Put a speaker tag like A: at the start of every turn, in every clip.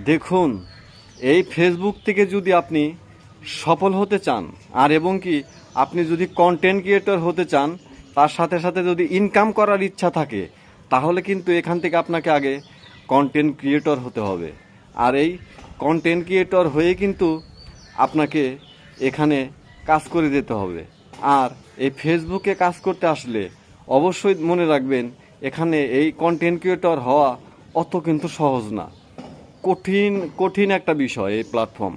A: দেখুন, এই ফেসবুক থেকে যদি আপনি সফল হতে চান আর এবং কি আপনি যদি কন্টেন্ট ক্রিয়েটর হতে চান, তার সাথে সাথে যদি ইনকাম করার ইচ্ছা থাকে, তাহলে কিন্তু এখান থেকে আপনাকে আগে কন্টেন্ট ক্রিয়েটর হতে হবে। আর এই কন্টেন্ট ক্রিয়েটর হয়ে কিন্তু আপনাকে এখানে কাজ করে যেতে হবে। আর এই ফেসবুকে কাজ করতে আসলে অবশ্যই মনে রাখবেন, এখানে এই কন্টেন্ট ক্রিয়েটর হওয়া অত কিন্তু সহজ না। কঠিন কঠিন একটা বিষয় এই প্ল্যাটফর্ম।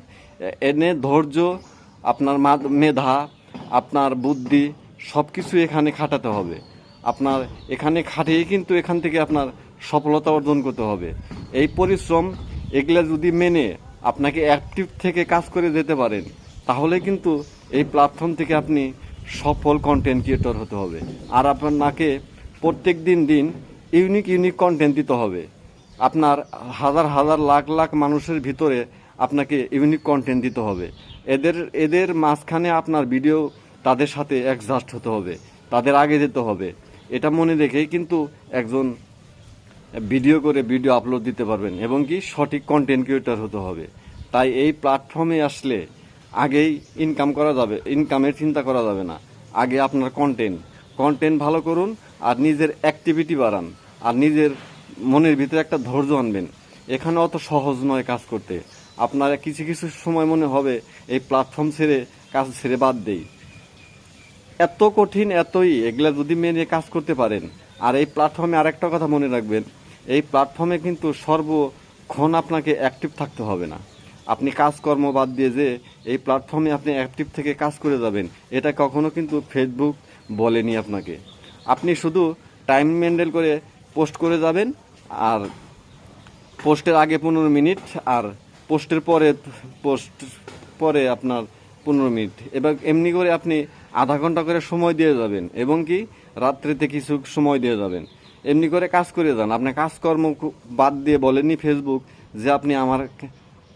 A: এনে ধৈর্য, আপনার মেধা, আপনার বুদ্ধি সব কিছু এখানে খাটাতে হবে। আপনার এখানে খাটিয়ে কিন্তু এখান থেকে আপনার সফলতা অর্জন করতে হবে। এই পরিশ্রম এগুলা যদি মেনে আপনাকে অ্যাক্টিভ থেকে কাজ করে যেতে পারেন, তাহলে কিন্তু এই প্ল্যাটফর্ম থেকে আপনি সফল কন্টেন্ট ক্রিয়েটর হতে হবে। আর আপনাকে প্রত্যেক দিন ইউনিক কন্টেন্ট দিতে হবে। আপনার হাজার হাজার লাখ লাখ মানুষের ভিতরে আপনাকে ইউনিক কন্টেন্ট দিতে হবে। এদের মাঝখানে আপনার ভিডিও তাদের সাথে অ্যাডজাস্ট হতে হবে, তাদের আগে যেতে হবে। এটা মনে রেখেই কিন্তু একজন ভিডিও আপলোড দিতে পারবেন এবং কি সঠিক কন্টেন্ট ক্রিয়েটর হতে হবে। তাই এই প্ল্যাটফর্মে আসলে আগেই ইনকাম করা যাবে, ইনকামের চিন্তা করা যাবে না। আগে আপনার কন্টেন্ট ভালো করুন আর নিজের অ্যাক্টিভিটি বাড়ান আর নিজের মনের ভিতরে একটা ধৈর্য আনবেন। এখানে অত সহজ নয় কাজ করতে। আপনার কিছু সময় মনে হবে এই প্ল্যাটফর্ম ছেড়ে কাজ ছেড়ে বাদ দেই, এত কঠিন এতই। এগুলা যদি মেনে কাজ করতে পারেন। আর এই প্ল্যাটফর্মে আরেকটা কথা মনে রাখবেন, এই প্ল্যাটফর্মে কিন্তু সর্বক্ষণ আপনাকে অ্যাক্টিভ থাকতে হবে না। আপনি কাজকর্ম বাদ দিয়ে যে এই প্ল্যাটফর্মে আপনি অ্যাক্টিভ থেকে কাজ করে যাবেন, এটা কখনো কিন্তু ফেসবুক বলেনি আপনাকে। আপনি শুধু টাইম মেনটেন করে পোস্ট করে যাবেন, আর পোস্টের আগে 15 মিনিট আর পোস্টের পরে আপনার 15 মিনিট, এবার এমনি করে আপনি আধা ঘন্টা করে সময় দিয়ে যাবেন এবং কি রাত্রিতে কিছু সময় দিয়ে যাবেন। এমনি করে কাজ করে যান। আপনি কাজকর্ম বাদ দিয়ে বলেননি ফেসবুক যে আপনি আমার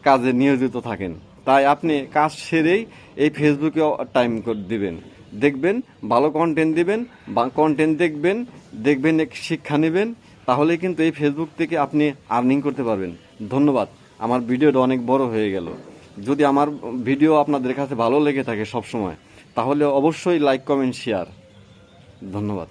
A: কাজে নিয়োজিত থাকেন। তাই আপনি কাজ সেরেই এই ফেসবুকে টাইম দিবেন, দেখবেন ভালো কন্টেন্ট দিবেন বা কন্টেন্ট দেখবেন শিক্ষা নেবেন, তাহলে কিন্তু এই ফেসবুক থেকে আপনি আর্নিং করতে পারবেন। ধন্যবাদ। আমার ভিডিওটা অনেক বড় হয়ে গেল। যদি আমার ভিডিও আপনাদের কাছে ভালো লেগে থাকে সব সময়, তাহলে অবশ্যই লাইক, কমেন্ট, শেয়ার। ধন্যবাদ।